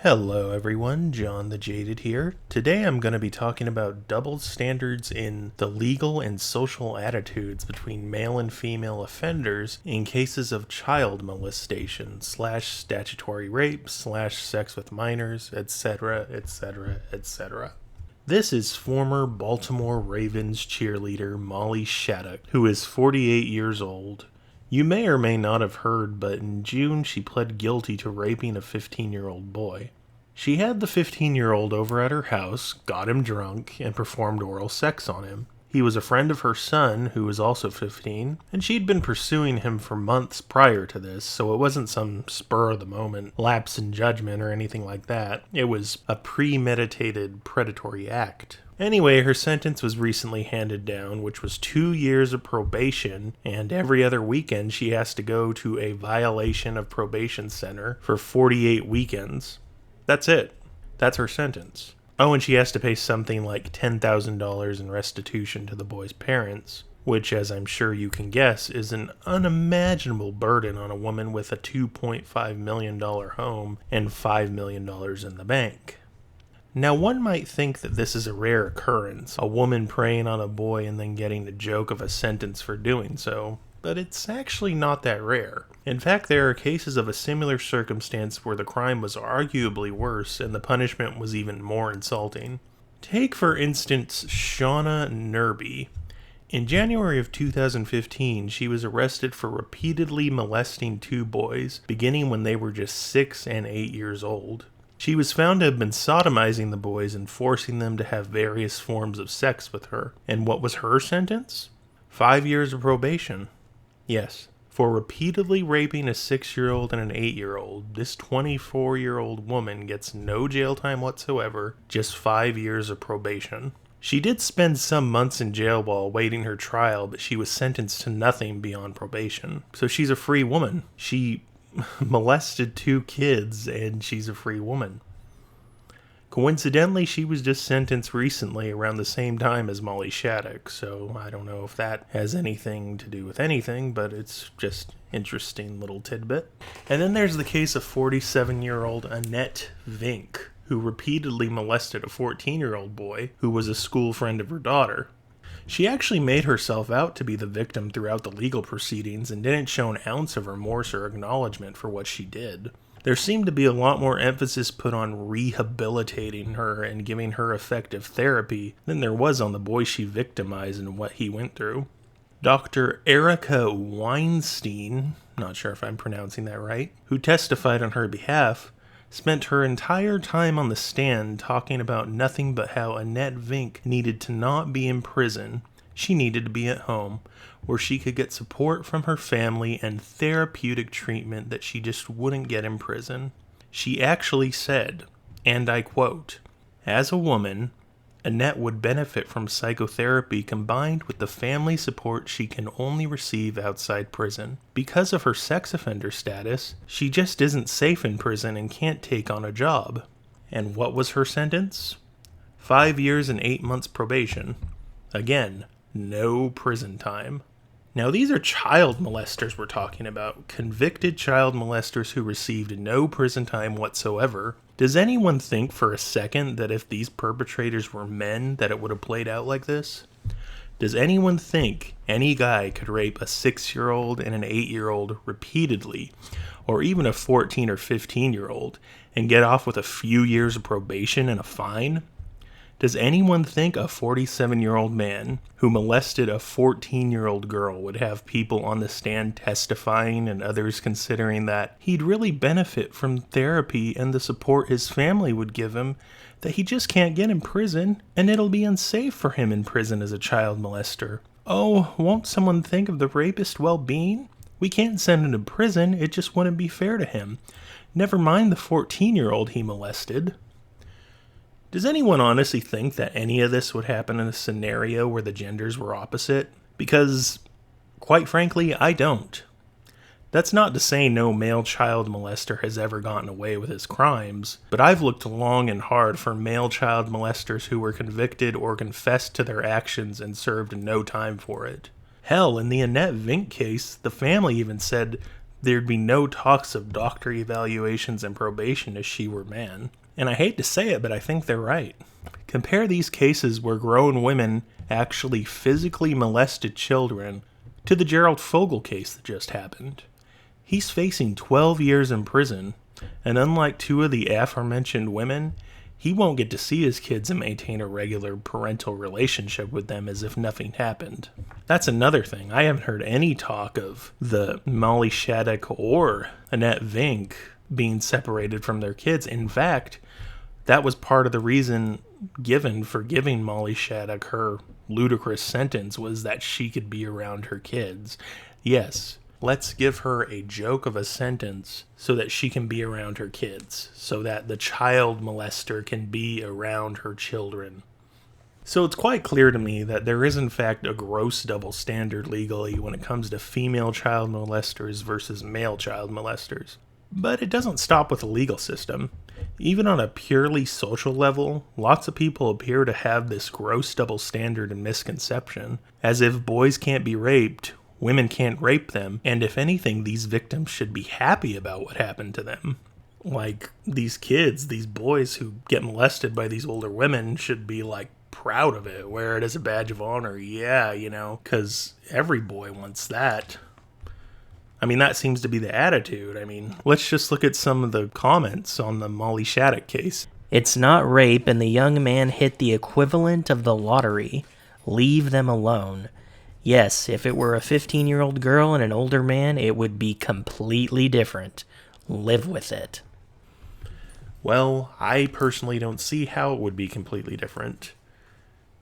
Hello everyone, John the Jaded here. Today I'm going to be talking about double standards in the legal and social attitudes between male and female offenders in cases of child molestation / statutory rape / sex with minors, etc., etc., etc. This is former Baltimore Ravens cheerleader Molly Shattuck, who is 48 years old. You may or may not have heard, but in June she pled guilty to raping a 15-year-old boy. She had the 15-year-old over at her house, got him drunk, and performed oral sex on him. He was a friend of her son, who was also 15, and she'd been pursuing him for months prior to this, so it wasn't some spur-of-the-moment lapse in judgment or anything like that. It was a premeditated predatory act. Anyway, her sentence was recently handed down, which was 2 years of probation, and every other weekend she has to go to a violation of probation center for 48 weekends. That's it. That's her sentence. Oh, and she has to pay something like $10,000 in restitution to the boy's parents, which, as I'm sure you can guess, is an unimaginable burden on a woman with a $2.5 million home and $5 million in the bank. Now, one might think that this is a rare occurrence, a woman preying on a boy and then getting the joke of a sentence for doing so, but it's actually not that rare. In fact, there are cases of a similar circumstance where the crime was arguably worse and the punishment was even more insulting. Take, for instance, Shauna Nerby. In January of 2015, she was arrested for repeatedly molesting two boys, beginning when they were just 6 and 8 years old. She was found to have been sodomizing the boys and forcing them to have various forms of sex with her. And what was her sentence? 5 years of probation. Yes, for repeatedly raping a 6-year-old and an 8-year-old, this 24-year-old woman gets no jail time whatsoever, just 5 years of probation. She did spend some months in jail while awaiting her trial, but she was sentenced to nothing beyond probation. So she's a free woman. She molested 2 kids and she's a free woman. Coincidentally, she was just sentenced recently around the same time as Molly Shattuck, so I don't know if that has anything to do with anything, but it's just interesting little tidbit. And then there's the case of 47-year-old Annette Vink, who repeatedly molested a 14-year-old boy who was a school friend of her daughter. She actually made herself out to be the victim throughout the legal proceedings and didn't show an ounce of remorse or acknowledgement for what she did. There seemed to be a lot more emphasis put on rehabilitating her and giving her effective therapy than there was on the boy she victimized and what he went through. Dr. Erica Weinstein, not sure if I'm pronouncing that right, who testified on her behalf, spent her entire time on the stand talking about nothing but how Annette Vink needed to not be in prison. She needed to be at home, where she could get support from her family and therapeutic treatment that she just wouldn't get in prison. She actually said, and I quote, "As a woman, Annette would benefit from psychotherapy combined with the family support she can only receive outside prison. Because of her sex offender status, she just isn't safe in prison and can't take on a job." And what was her sentence? 5 years and 8 months probation. Again, no prison time. Now, these are child molesters we're talking about, convicted child molesters who received no prison time whatsoever. Does anyone think for a second that if these perpetrators were men that it would have played out like this? Does anyone think any guy could rape a 6-year-old and an 8-year-old repeatedly, or even a 14 or 15-year-old, and get off with a few years of probation and a fine? Does anyone think a 47-year-old man who molested a 14-year-old girl would have people on the stand testifying and others considering that he'd really benefit from therapy and the support his family would give him that he just can't get in prison and it'll be unsafe for him in prison as a child molester? Oh, won't someone think of the rapist's well-being? We can't send him to prison, it just wouldn't be fair to him. Never mind the 14-year-old he molested. Does anyone honestly think that any of this would happen in a scenario where the genders were opposite? Because, quite frankly, I don't. That's not to say no male child molester has ever gotten away with his crimes, but I've looked long and hard for male child molesters who were convicted or confessed to their actions and served no time for it. Hell, in the Annette Vink case, the family even said there'd be no talks of doctor evaluations and probation if she were man. And I hate to say it, but I think they're right. Compare these cases where grown women actually physically molested children to the Gerald Fogel case that just happened. He's facing 12 years in prison, and unlike two of the aforementioned women, he won't get to see his kids and maintain a regular parental relationship with them as if nothing happened. That's another thing. I haven't heard any talk of the Molly Shattuck or Annette Vink being separated from their kids. In fact, that was part of the reason given for giving Molly Shattuck her ludicrous sentence, was that she could be around her kids. Yes, let's give her a joke of a sentence so that she can be around her kids, so that the child molester can be around her children. So it's quite clear to me that there is in fact a gross double standard legally when it comes to female child molesters versus male child molesters. But it doesn't stop with the legal system. Even on a purely social level, lots of people appear to have this gross double standard and misconception, as if boys can't be raped, women can't rape them, and if anything, these victims should be happy about what happened to them. Like, these kids, these boys who get molested by these older women should be, like, proud of it, wear it as a badge of honor. Yeah, because every boy wants that. I mean, that seems to be the attitude. I mean, let's just look at some of the comments on the Molly Shattuck case. It's not rape, and the young man hit the equivalent of the lottery. Leave them alone. Yes, if it were a 15-year-old girl and an older man, it would be completely different. Live with it. Well, I personally don't see how it would be completely different.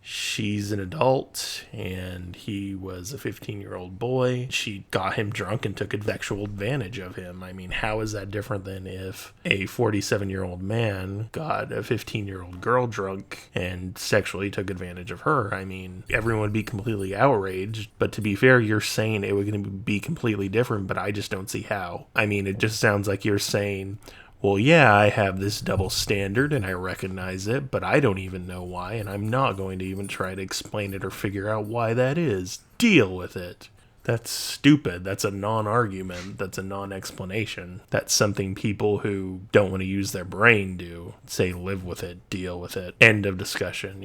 She's an adult, and he was a 15-year-old boy. She got him drunk and took sexual advantage of him. I mean, how is that different than if a 47-year-old man got a 15-year-old girl drunk and sexually took advantage of her? I mean, everyone would be completely outraged. But to be fair, you're saying it would be completely different, but I just don't see how. I mean, it just sounds like you're saying, well, yeah, I have this double standard and I recognize it, but I don't even know why, and I'm not going to even try to explain it or figure out why that is. Deal with it. That's stupid. That's a non-argument. That's a non-explanation. That's something people who don't want to use their brain do. Say, live with it, deal with it. End of discussion.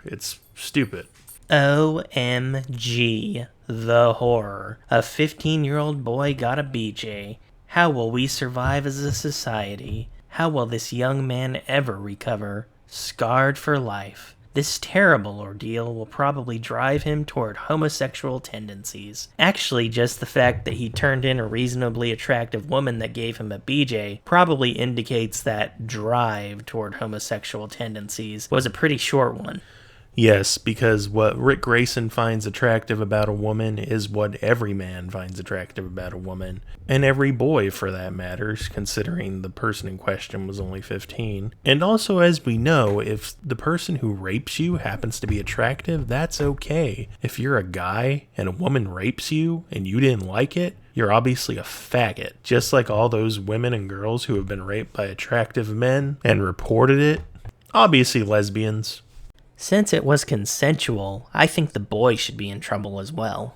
It's stupid. OMG. The horror. A 15-year-old boy got a BJ. How will we survive as a society? How will this young man ever recover? Scarred for life. This terrible ordeal will probably drive him toward homosexual tendencies. Actually, just the fact that he turned in a reasonably attractive woman that gave him a BJ probably indicates that drive toward homosexual tendencies was a pretty short one. Yes, because what Rick Grayson finds attractive about a woman is what every man finds attractive about a woman. And every boy, for that matter, considering the person in question was only 15. And also, as we know, if the person who rapes you happens to be attractive, that's okay. If you're a guy and a woman rapes you and you didn't like it, you're obviously a faggot. Just like all those women and girls who have been raped by attractive men and reported it. Obviously lesbians. Since it was consensual, I think the boy should be in trouble as well.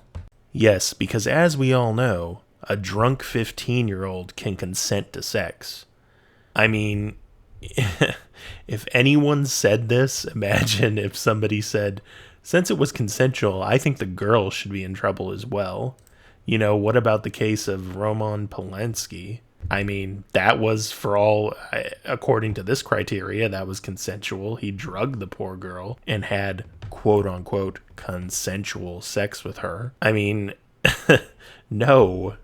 Yes, because as we all know, a drunk 15-year-old can consent to sex. I mean, if anyone said this, imagine if somebody said, since it was consensual, I think the girl should be in trouble as well. What about the case of Roman Polanski? I mean, that was for all, according to this criteria, that was consensual. He drugged the poor girl and had, quote unquote, consensual sex with her. I mean, no.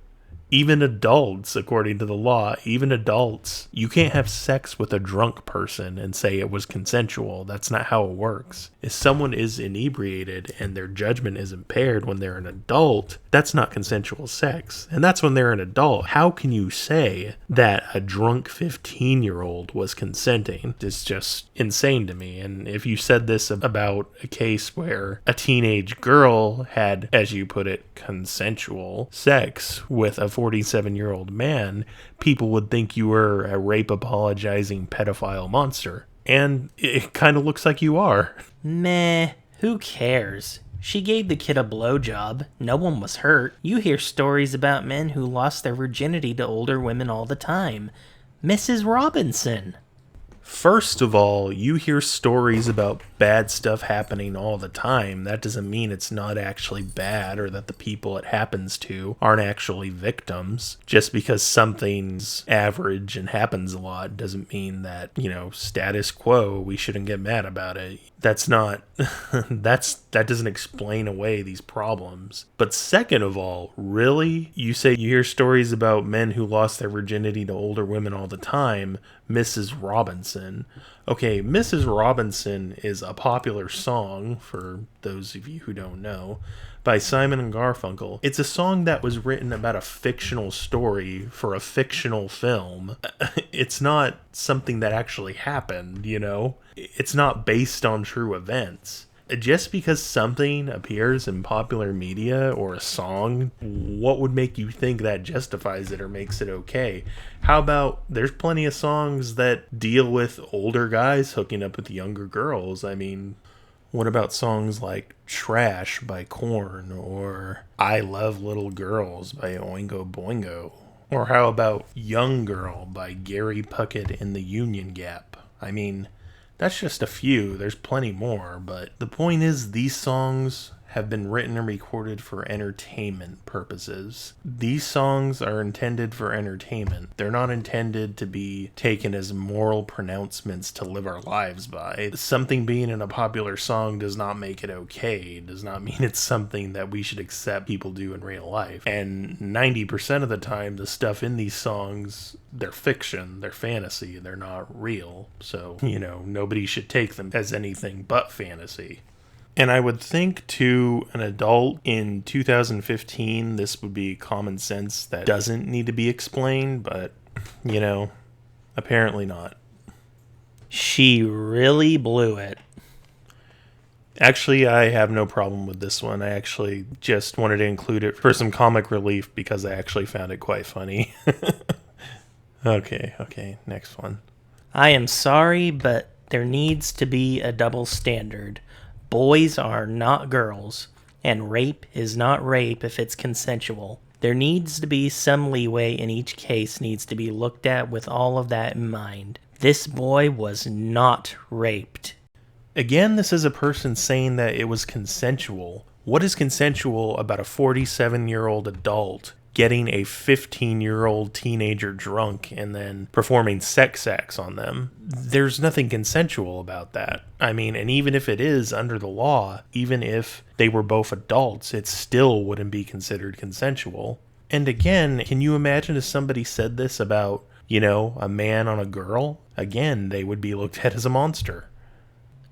Even adults, according to the law, even adults, you can't have sex with a drunk person and say it was consensual. That's not how it works. If someone is inebriated and their judgment is impaired when they're an adult, that's not consensual sex. And that's when they're an adult. How can you say that a drunk 15-year-old was consenting? It's just insane to me. And if you said this about a case where a teenage girl had, as you put it, consensual sex with a 47-year-old man, people would think you were a rape-apologizing pedophile monster. And it kind of looks like you are. Meh, who cares? She gave the kid a blowjob. No one was hurt. You hear stories about men who lost their virginity to older women all the time. Mrs. Robinson. First of all, you hear stories about bad stuff happening all the time. That doesn't mean it's not actually bad or that the people it happens to aren't actually victims. Just because something's average and happens a lot doesn't mean that, status quo, we shouldn't get mad about it. That's not, that doesn't explain away these problems. But second of all, really? You say you hear stories about men who lost their virginity to older women all the time, Mrs. Robinson. Okay, Mrs. Robinson is a popular song, for those of you who don't know, by Simon and Garfunkel. It's a song that was written about a fictional story for a fictional film. It's not something that actually happened, It's not based on true events. Just because something appears in popular media or a song, what would make you think that justifies it or makes it okay? How about there's plenty of songs that deal with older guys hooking up with younger girls? I mean, what about songs like Trash by Korn or I Love Little Girls by Oingo Boingo? Or how about Young Girl by Gary Puckett and the Union Gap? I mean, that's just a few. There's plenty more, but the point is these songs have been written and recorded for entertainment purposes. These songs are intended for entertainment. They're not intended to be taken as moral pronouncements to live our lives by. Something being in a popular song does not make it okay. It does not mean it's something that we should accept people do in real life. And 90% of the time, the stuff in these songs, they're fiction, they're fantasy, they're not real. So, nobody should take them as anything but fantasy. And I would think to an adult in 2015, this would be common sense that doesn't need to be explained, but, apparently not. She really blew it. Actually, I have no problem with this one. I actually just wanted to include it for some comic relief because I actually found it quite funny. Okay, next one. I am sorry, but there needs to be a double standard. Boys are not girls, and rape is not rape if it's consensual. There needs to be some leeway, and each case needs to be looked at with all of that in mind. This boy was not raped. Again, this is a person saying that it was consensual. What is consensual about a 47-year-old adult getting a 15-year-old teenager drunk and then performing sex acts on them? There's nothing consensual about that. I mean, and even if it is under the law, even if they were both adults, it still wouldn't be considered consensual. And again, can you imagine if somebody said this about, a man on a girl? Again, they would be looked at as a monster.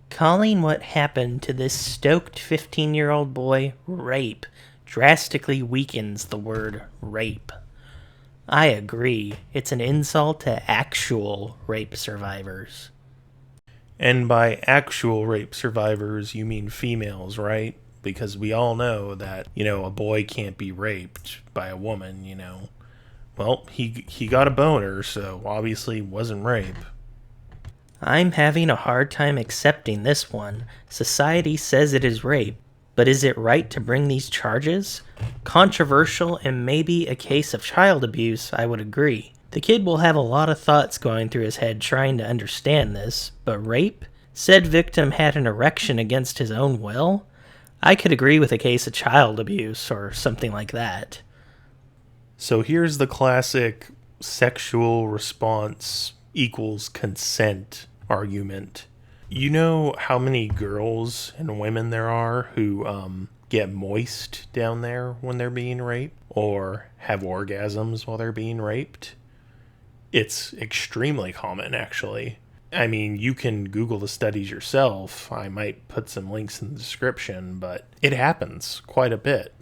Calling what happened to this stoked 15-year-old boy rape drastically weakens the word rape. I agree. It's an insult to actual rape survivors. And by actual rape survivors, you mean females, right? Because we all know that, a boy can't be raped by a woman, Well, he got a boner, so obviously it wasn't rape. I'm having a hard time accepting this one. Society says it is rape. But is it right to bring these charges? Controversial and maybe a case of child abuse, I would agree. The kid will have a lot of thoughts going through his head trying to understand this, but rape? Said victim had an erection against his own will? I could agree with a case of child abuse or something like that. So here's the classic sexual response equals consent argument. You know how many girls and women there are who get moist down there when they're being raped or have orgasms while they're being raped? It's extremely common, actually. I mean, you can Google the studies yourself. I might put some links in the description, but it happens quite a bit.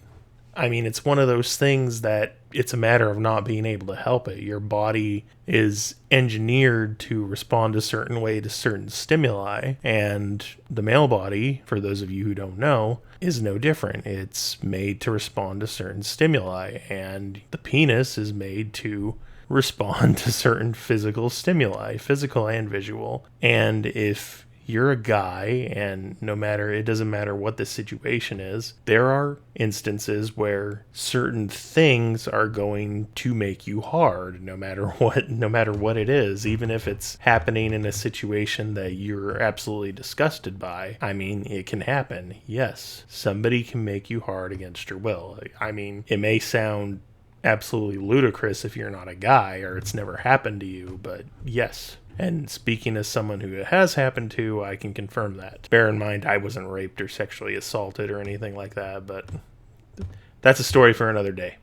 I mean, it's one of those things that it's a matter of not being able to help it. Your body is engineered to respond a certain way to certain stimuli, and the male body, for those of you who don't know, is no different. It's made to respond to certain stimuli, and the penis is made to respond to certain physical stimuli, physical and visual. And if you're a guy, and it doesn't matter what the situation is, there are instances where certain things are going to make you hard, no matter what it is, even if it's happening in a situation that you're absolutely disgusted by. I mean, it can happen. Yes, somebody can make you hard against your will. I mean, it may sound absolutely ludicrous if you're not a guy or it's never happened to you, but yes. And speaking as someone who it has happened to, I can confirm that. Bear in mind, I wasn't raped or sexually assaulted or anything like that, but that's a story for another day.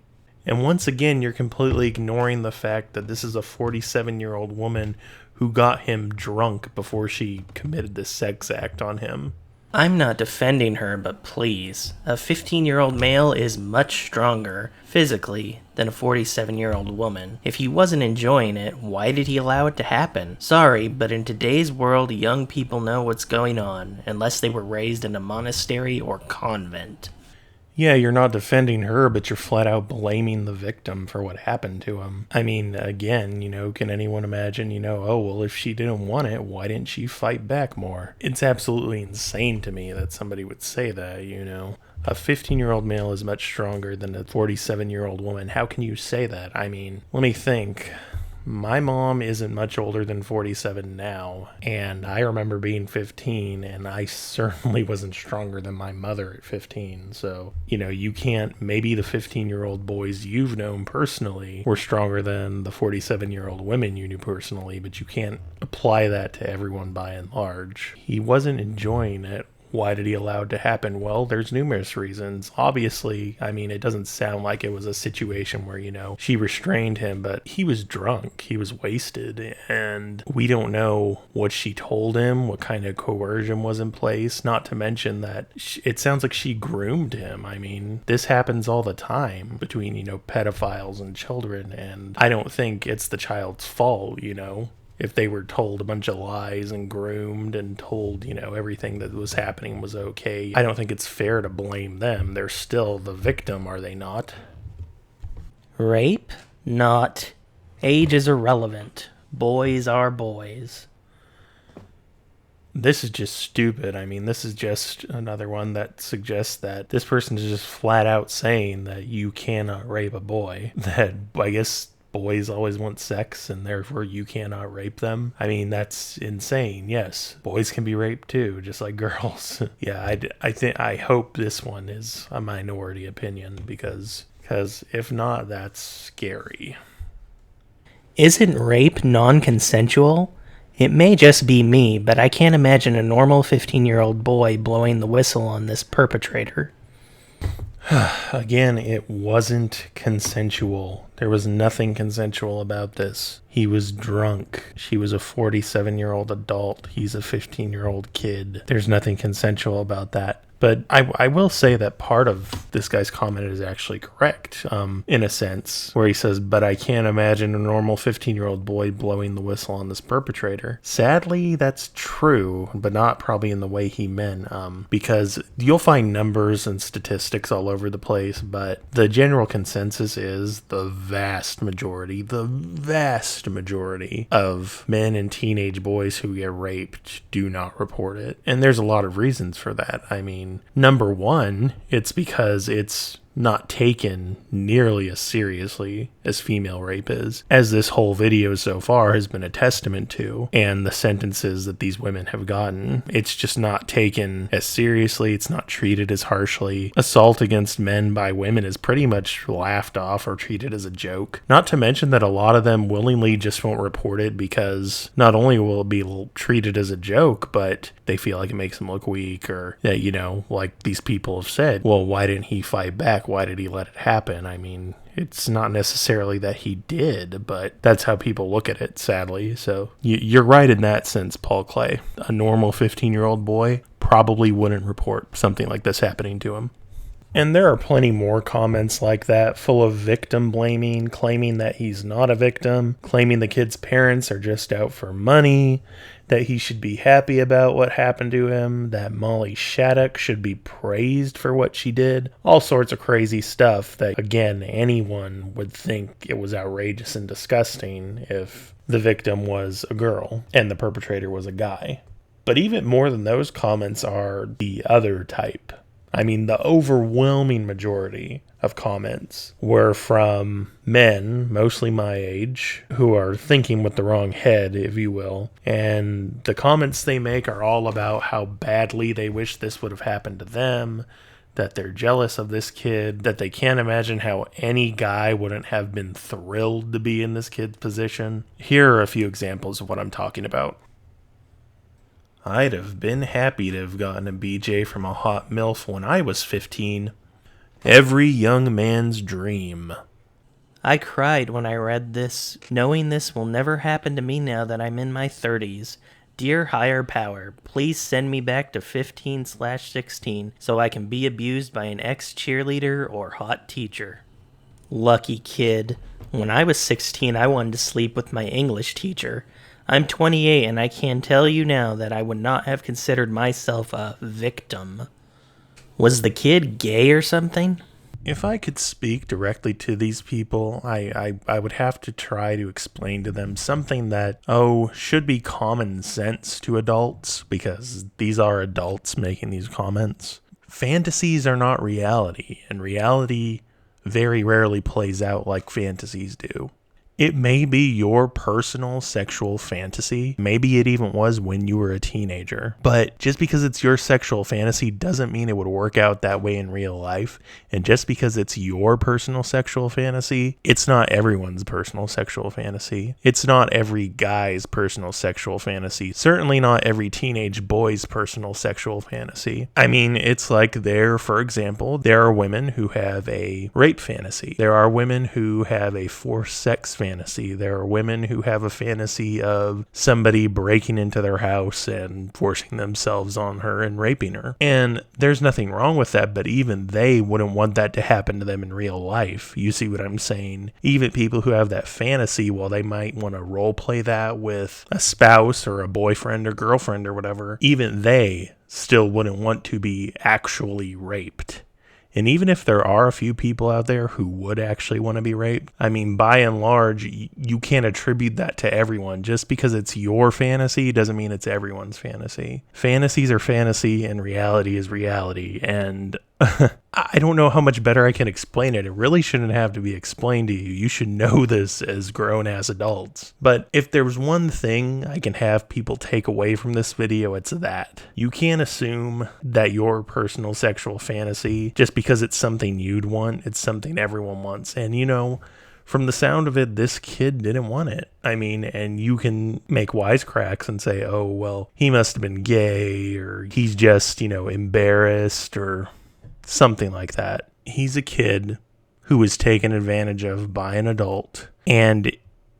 And once again, you're completely ignoring the fact that this is a 47-year-old woman who got him drunk before she committed this sex act on him. I'm not defending her, but please. A 15-year-old male is much stronger, physically, than a 47-year-old woman. If he wasn't enjoying it, why did he allow it to happen? Sorry, but in today's world, young people know what's going on, unless they were raised in a monastery or convent. Yeah, you're not defending her, but you're flat out blaming the victim for what happened to him. I mean, again, can anyone imagine, oh, well, if she didn't want it, why didn't she fight back more? It's absolutely insane to me that somebody would say that, A 15-year-old male is much stronger than a 47-year-old woman. How can you say that? I mean, let me think. My mom isn't much older than 47 now, and I remember being 15, and I certainly wasn't stronger than my mother at 15. So, you can't, maybe the 15-year-old boys you've known personally were stronger than the 47-year-old women you knew personally, but you can't apply that to everyone by and large. He wasn't enjoying it. Why did he allow it to happen? Well, there's numerous reasons. Obviously, I mean, it doesn't sound like it was a situation where, she restrained him, but he was drunk. He was wasted. And we don't know what she told him, what kind of coercion was in place. Not to mention that it sounds like she groomed him. I mean, this happens all the time between, pedophiles and children. And I don't think it's the child's fault, if they were told a bunch of lies and groomed and told, everything that was happening was okay. I don't think it's fair to blame them. They're still the victim, are they not? Rape? Not. Age is irrelevant. Boys are boys. This is just stupid. I mean, this is just another one that suggests that this person is just flat out saying that you cannot rape a boy. That, I guess, boys always want sex and therefore you cannot rape them. I mean, that's insane. Yes, boys can be raped too, just like girls. Yeah, I hope this one is a minority opinion because if not, that's scary. Isn't rape non-consensual? It may just be me, but I can't imagine a normal 15-year-old boy blowing the whistle on this perpetrator. Again, it wasn't consensual. There was nothing consensual about this. He was drunk. She was a 47-year-old adult. He's a 15-year-old kid. There's nothing consensual about that. But I will say that part of this guy's comment is actually correct, in a sense, where he says, but I can't imagine a normal 15-year-old boy blowing the whistle on this perpetrator. Sadly, that's true, but not probably in the way he meant, because you'll find numbers and statistics all over the place, but the general consensus is the vast majority of men and teenage boys who get raped do not report it. And there's a lot of reasons for that. I mean, number one, it's because it's not taken nearly as seriously as female rape is, as this whole video so far has been a testament to, and the sentences that these women have gotten. It's just not taken as seriously. It's not treated as harshly. Assault against men by women is pretty much laughed off or treated as a joke. Not to mention that a lot of them willingly just won't report it because not only will it be treated as a joke, but they feel like it makes them look weak, or that, like these people have said, well, why didn't he fight back? Why did he let it happen? I mean, it's not necessarily that he did, but that's how people look at it, sadly. So you're right in that sense, Paul Clay. A normal 15-year-old boy probably wouldn't report something like this happening to him. And there are plenty more comments like that, full of victim blaming, claiming that he's not a victim, claiming the kid's parents are just out for money, that he should be happy about what happened to him, that Molly Shattuck should be praised for what she did. All sorts of crazy stuff that, again, anyone would think it was outrageous and disgusting if the victim was a girl and the perpetrator was a guy. But even more than those comments are the other type. I mean, the overwhelming majority of comments were from men, mostly my age, who are thinking with the wrong head, if you will. And the comments they make are all about how badly they wish this would have happened to them, that they're jealous of this kid, that they can't imagine how any guy wouldn't have been thrilled to be in this kid's position. Here are a few examples of what I'm talking about. I'd have been happy to have gotten a BJ from a hot MILF when I was 15. Every young man's dream. I cried when I read this, knowing this will never happen to me now that I'm in my 30s. Dear higher power, please send me back to 15/16 so I can be abused by an ex-cheerleader or hot teacher. Lucky kid. When I was 16, I wanted to sleep with my English teacher. I'm 28 and I can tell you now that I would not have considered myself a victim. Was the kid gay or something? If I could speak directly to these people, I would have to try to explain to them something that, should be common sense to adults, because these are adults making these comments. Fantasies are not reality, and reality very rarely plays out like fantasies do. It may be your personal sexual fantasy. Maybe it even was when you were a teenager. But just because it's your sexual fantasy doesn't mean it would work out that way in real life. And just because it's your personal sexual fantasy, it's not everyone's personal sexual fantasy. It's not every guy's personal sexual fantasy. Certainly not every teenage boy's personal sexual fantasy. I mean, it's like for example, there are women who have a rape fantasy. There are women who have a forced sex fantasy. There are women who have a fantasy of somebody breaking into their house and forcing themselves on her and raping her. And there's nothing wrong with that, but even they wouldn't want that to happen to them in real life. You see what I'm saying? Even people who have that fantasy, while they might want to role play that with a spouse or a boyfriend or girlfriend or whatever, even they still wouldn't want to be actually raped. And even if there are a few people out there who would actually want to be raped, I mean, by and large, you can't attribute that to everyone. Just because it's your fantasy doesn't mean it's everyone's fantasy. Fantasies are fantasy and reality is reality. And I don't know how much better I can explain it. It really shouldn't have to be explained to you. You should know this as grown-ass adults. But if there's one thing I can have people take away from this video, it's that. You can't assume that your personal sexual fantasy, just because it's something you'd want, it's something everyone wants. And from the sound of it, this kid didn't want it. I mean, and you can make wisecracks and say, oh, well, he must have been gay, or he's just, embarrassed, or something like that. He's a kid who was taken advantage of by an adult, and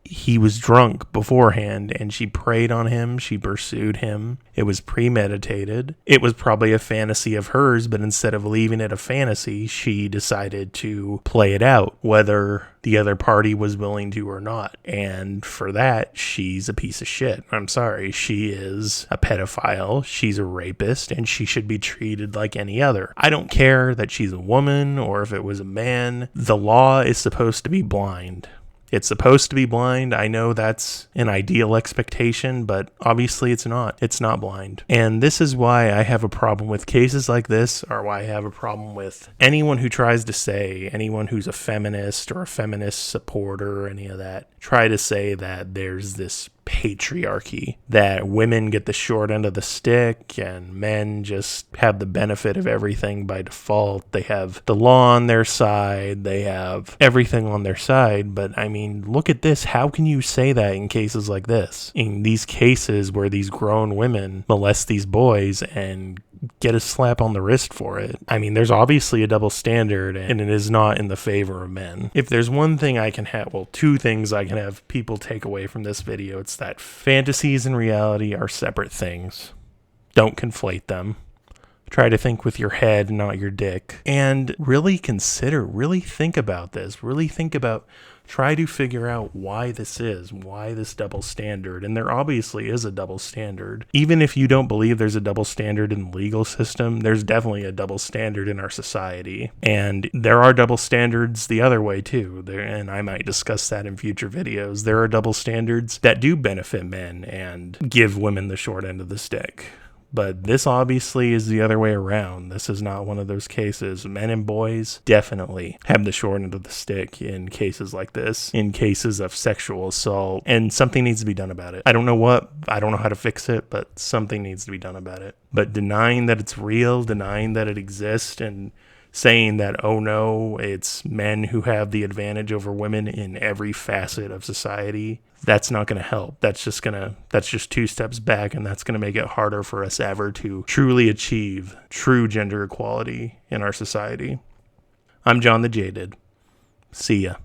he was drunk beforehand, and she preyed on him. She pursued him. It was premeditated. It was probably a fantasy of hers, but instead of leaving it a fantasy, she decided to play it out, whether the other party was willing to or not. And for that, she's a piece of shit. I'm sorry. She is a pedophile. She's a rapist, and she should be treated like any other. I don't care that she's a woman or if it was a man. The law is supposed to be blind. It's supposed to be blind. I know that's an ideal expectation, but obviously it's not. It's not blind. And this is why I have a problem with cases like this, or why I have a problem with anyone who tries to say, anyone who's a feminist or a feminist supporter or any of that, try to say that there's this patriarchy, that women get the short end of the stick and men just have the benefit of everything by default. They have the law on their side. They have everything on their side. But I mean, look at this. How can you say that in cases like this? In these cases where these grown women molest these boys and get a slap on the wrist for it. I mean, there's obviously a double standard, and it is not in the favor of men. If there's one thing I can have, two things I can have people take away from this video, it's that fantasies and reality are separate things. Don't conflate them. Try to think with your head, not your dick. And really think about this. Try to figure out why this double standard. And there obviously is a double standard. Even if you don't believe there's a double standard in the legal system, there's definitely a double standard in our society. And there are double standards the other way too. And I might discuss that in future videos. There are double standards that do benefit men and give women the short end of the stick. But this obviously is the other way around. This is not one of those cases. Men and boys definitely have the short end of the stick in cases like this, in cases of sexual assault, and something needs to be done about it. I don't know how to fix it, but something needs to be done about it. But denying that it's real, denying that it exists, and saying that, oh no, it's men who have the advantage over women in every facet of society, that's not going to help. That's just two steps back, and that's going to make it harder for us ever to truly achieve true gender equality in our society. I'm John the Jaded. See ya.